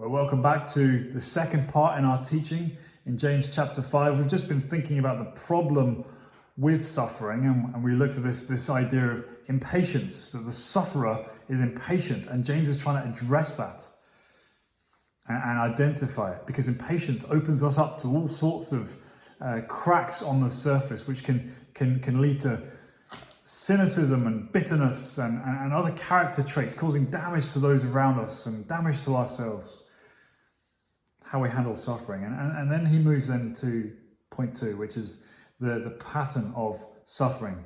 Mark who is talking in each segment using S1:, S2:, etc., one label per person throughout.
S1: Well, welcome back to the second part in our teaching in James chapter 5. We've just been thinking about the problem with suffering, and we looked at this idea of impatience, that the sufferer is impatient, and James is trying to address that and identify it, because impatience opens us up to all sorts of cracks on the surface, which can lead to cynicism and bitterness and other character traits, causing damage to those around us and damage to ourselves. How we handle suffering. And then he moves then to point 2, which is the pattern of suffering.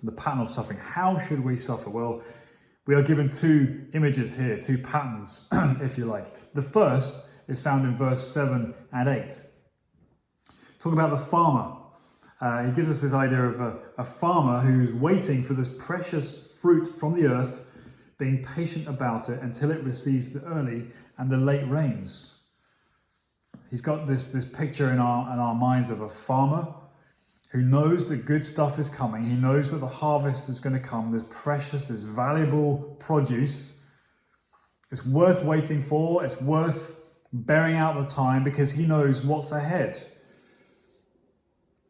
S1: The pattern of suffering. How should we suffer? Well, we are given 2 images here, 2 patterns, if you like. The first is found in verse 7 and 8. Talking about the farmer. He gives us this idea of a farmer who's waiting for this precious fruit from the earth, being patient about it until it receives the early and the late rains. He's got this picture in our minds of a farmer who knows that good stuff is coming. He knows that the harvest is going to come. This precious, this valuable produce. It's worth waiting for. It's worth bearing out the time because he knows what's ahead.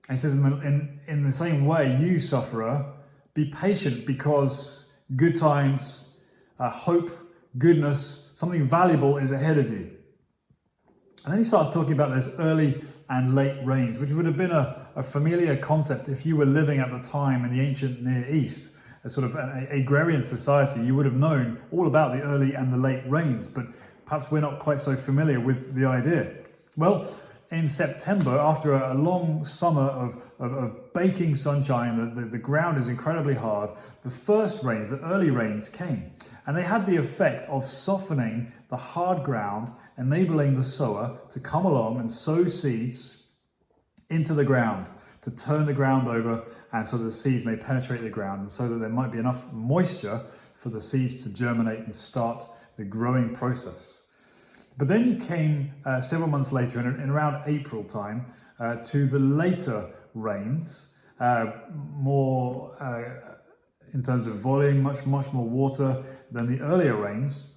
S1: And he says, in the same way, you sufferer, be patient because good times, hope, goodness, something valuable is ahead of you. And then he starts talking about this early and late rains, which would have been a familiar concept if you were living at the time in the ancient Near East, a sort of an agrarian society. You would have known all about the early and the late rains, but perhaps we're not quite so familiar with the idea. Well, in September, after a long summer of baking sunshine, the ground is incredibly hard, the first rains, the early rains came. And they had the effect of softening the hard ground, enabling the sower to come along and sow seeds into the ground, to turn the ground over, and so that the seeds may penetrate the ground, and so that there might be enough moisture for the seeds to germinate and start the growing process. But then you came several months later, in around April time, to the later rains, more in terms of volume, much more water than the earlier rains.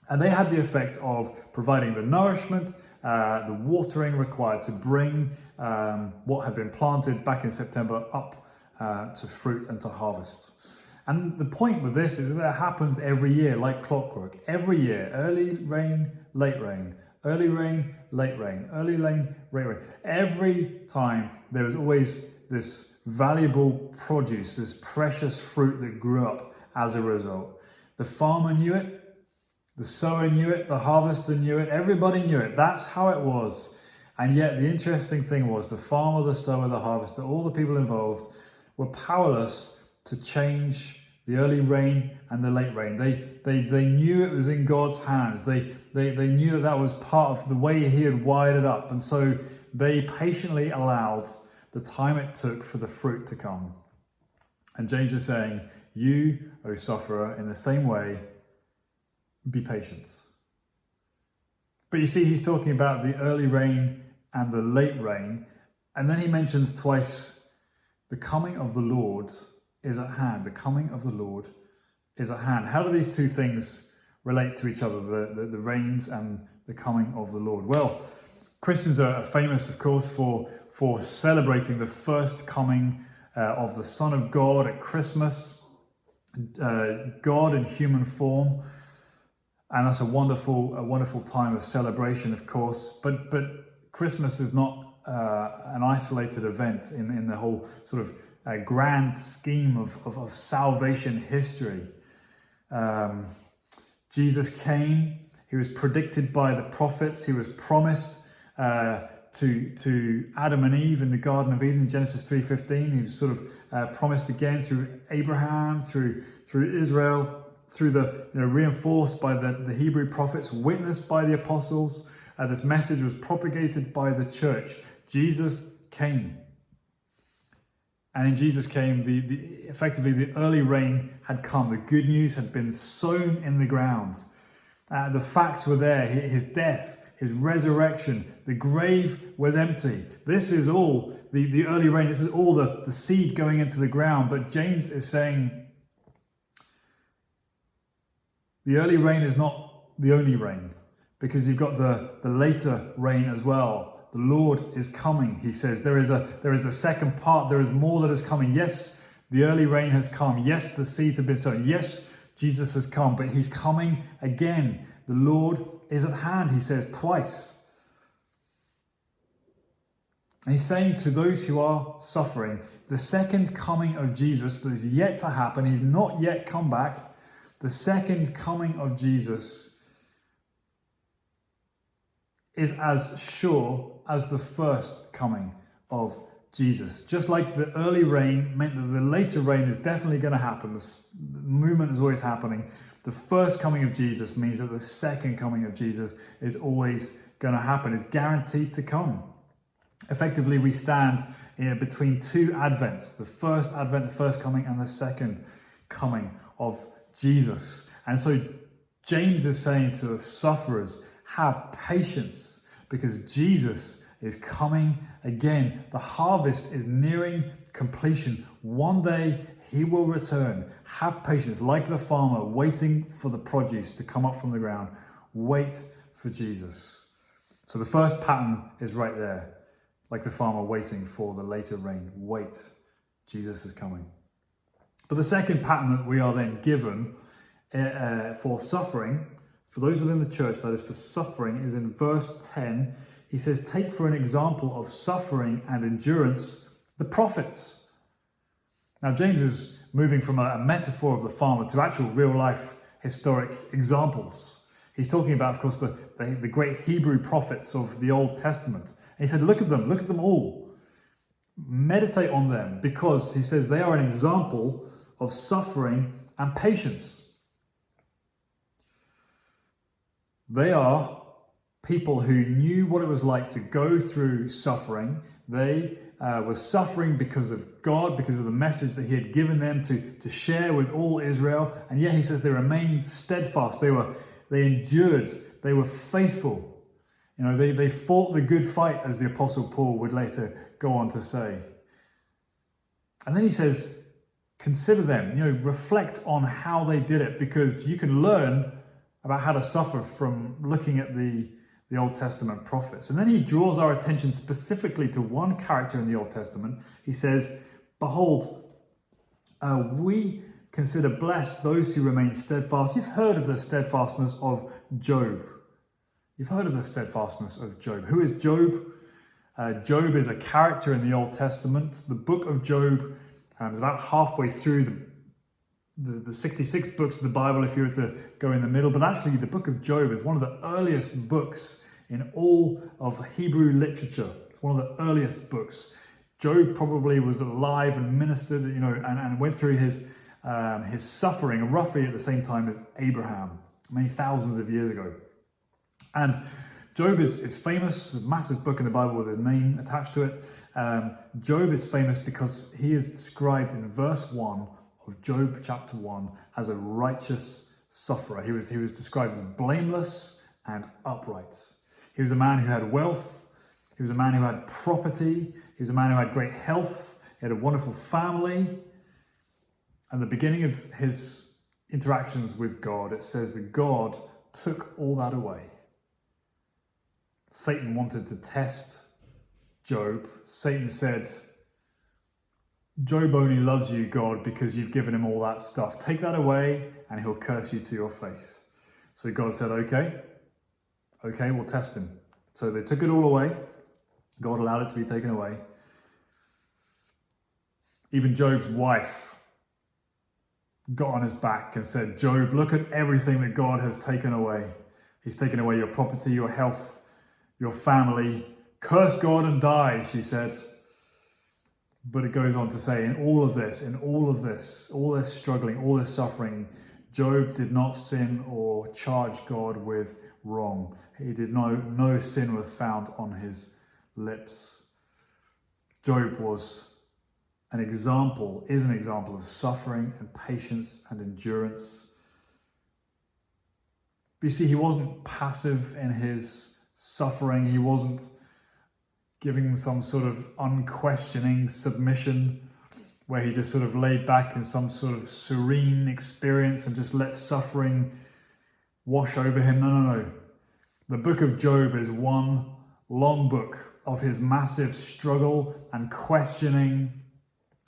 S1: And they had the effect of providing the nourishment, the watering required to bring what had been planted back in September up to fruit and to harvest. And the point with this is that it happens every year, like clockwork. Every year, early rain, late rain, early rain, late rain, early rain, late rain. Every time there is always this valuable produce, this precious fruit that grew up as a result. The farmer knew it, the sower knew it, the harvester knew it, everybody knew it. That's how it was. And yet the interesting thing was the farmer, the sower, the harvester, all the people involved were powerless to change the early rain and the late rain. They knew it was in God's hands. They knew that was part of the way he had wired it up. And so they patiently allowed the time it took for the fruit to come. And James is saying, you, O sufferer, in the same way, be patient. But you see, he's talking about the early rain and the late rain. And then he mentions twice, the coming of the Lord is at hand. The coming of the Lord is at hand. How do these 2 things relate to each other, the rains and the coming of the Lord? Well, Christians are famous, of course, for celebrating the first coming of the Son of God at Christmas, God in human form, and that's a wonderful time of celebration, of course. But Christmas is not an isolated event in the whole sort of grand scheme of salvation history. Jesus came. He was predicted by the prophets. He was promised to Adam and Eve in the Garden of Eden in Genesis 3:15. He was sort of promised again through Abraham, through Israel, through the reinforced by the Hebrew prophets, witnessed by the apostles. This message was propagated by the church. Jesus came. And in Jesus came, effectively the early rain had come. The good news had been sown in the ground. The facts were there. His death, his resurrection, the grave was empty. This is all the early rain. This is all the seed going into the ground. But James is saying the early rain is not the only rain. because you've got the later rain as well. The Lord is coming, he says. There is a second part. There is more that is coming. Yes, the early rain has come. Yes, the seeds have been sown. Yes, Jesus has come, but he's coming again. The Lord is at hand, he says twice. And he's saying to those who are suffering, the second coming of Jesus that is yet to happen, he's not yet come back. The second coming of Jesus is as sure as the first coming of Jesus. Just like the early rain meant that the later rain is definitely going to happen. The movement is always happening. The first coming of Jesus means that the second coming of Jesus is always going to happen. It's guaranteed to come. Effectively, we stand between two advents, the first advent, the first coming, and the second coming of Jesus. And so James is saying to the sufferers, have patience, because Jesus is coming again. The harvest is nearing completion. One day he will return. Have patience, like the farmer waiting for the produce to come up from the ground. Wait for Jesus. So the first pattern is right there. Like the farmer waiting for the later rain. Wait, Jesus is coming. But the second pattern that we are then given for suffering, for those within the church, that is for suffering, is in verse 10. He says, take for an example of suffering and endurance the prophets. Now James is moving from a metaphor of the farmer to actual real life historic examples. He's talking about, of course, the great Hebrew prophets of the Old Testament. And he said, look at them all. Meditate on them, because he says they are an example of suffering and patience. They are people who knew what it was like to go through suffering. They were suffering because of God, because of the message that he had given them to share with all Israel. And yet he says they remained steadfast. They endured. They were faithful. You know, they fought the good fight, as the Apostle Paul would later go on to say. And then he says, consider them, reflect on how they did it, because you can learn about how to suffer from looking at the Old Testament prophets. And then he draws our attention specifically to one character in the Old Testament. He says, behold, we consider blessed those who remain steadfast. You've heard of the steadfastness of Job. You've heard of the steadfastness of Job. Who is Job? Job is a character in the Old Testament. The book of Job is about halfway through the 66 books of the Bible, if you were to go in the middle. But actually, the book of Job is one of the earliest books in all of Hebrew literature. It's one of the earliest books. Job probably was alive and ministered, and went through his suffering roughly at the same time as Abraham, many thousands of years ago. And Job is famous, a massive book in the Bible with his name attached to it. Job is famous because he is described in verse 1 of Job chapter 1 as a righteous sufferer. He was described as blameless and upright. He was a man who had wealth. He was a man who had property. He was a man who had great health. He had a wonderful family. And the beginning of his interactions with God, it says that God took all that away. Satan wanted to test Job. Satan said, Job only loves you, God, because you've given him all that stuff. Take that away and he'll curse you to your face. So God said, okay, we'll test him. So they took it all away. God allowed it to be taken away. Even Job's wife got on his back and said, Job, look at everything that God has taken away. He's taken away your property, your health, your family. Curse God and die, she said. But it goes on to say, in all this struggling, all this suffering, Job did not sin or charge God with wrong. He did no sin was found on his lips. Job is an example of suffering and patience and endurance. But you see, he wasn't passive in his suffering. He wasn't giving some sort of unquestioning submission where he just sort of laid back in some sort of serene experience and just let suffering wash over him. No. The book of Job is one long book of his massive struggle and questioning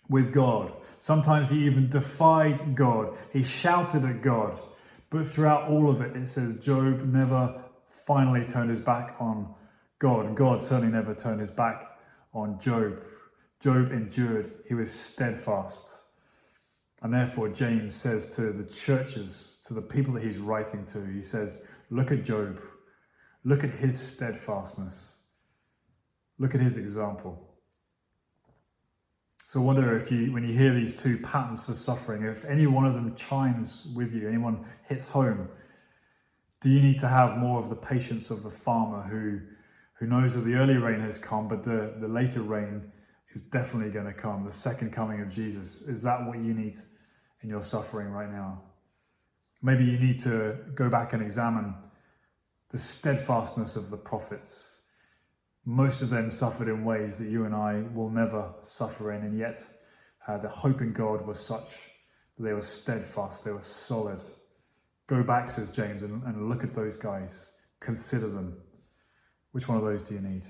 S1: with God. Sometimes he even defied God. He shouted at God. But throughout all of it, it says Job never finally turned his back on God. And God certainly never turned his back on Job. Job endured. He was steadfast. And therefore, James says to the churches, to the people that he's writing to, he says, look at Job. Look at his steadfastness. Look at his example. So I wonder if when you hear these two patterns for suffering, if any one of them chimes with you, anyone hits home, do you need to have more of the patience of the farmer who knows that the early rain has come, but the later rain is definitely going to come, the second coming of Jesus? Is that what you need in your suffering right now? Maybe you need to go back and examine the steadfastness of the prophets. Most of them suffered in ways that you and I will never suffer in, and yet the hope in God was such that they were steadfast, they were solid. Go back, says James, and look at those guys. Consider them. Which one of those do you need?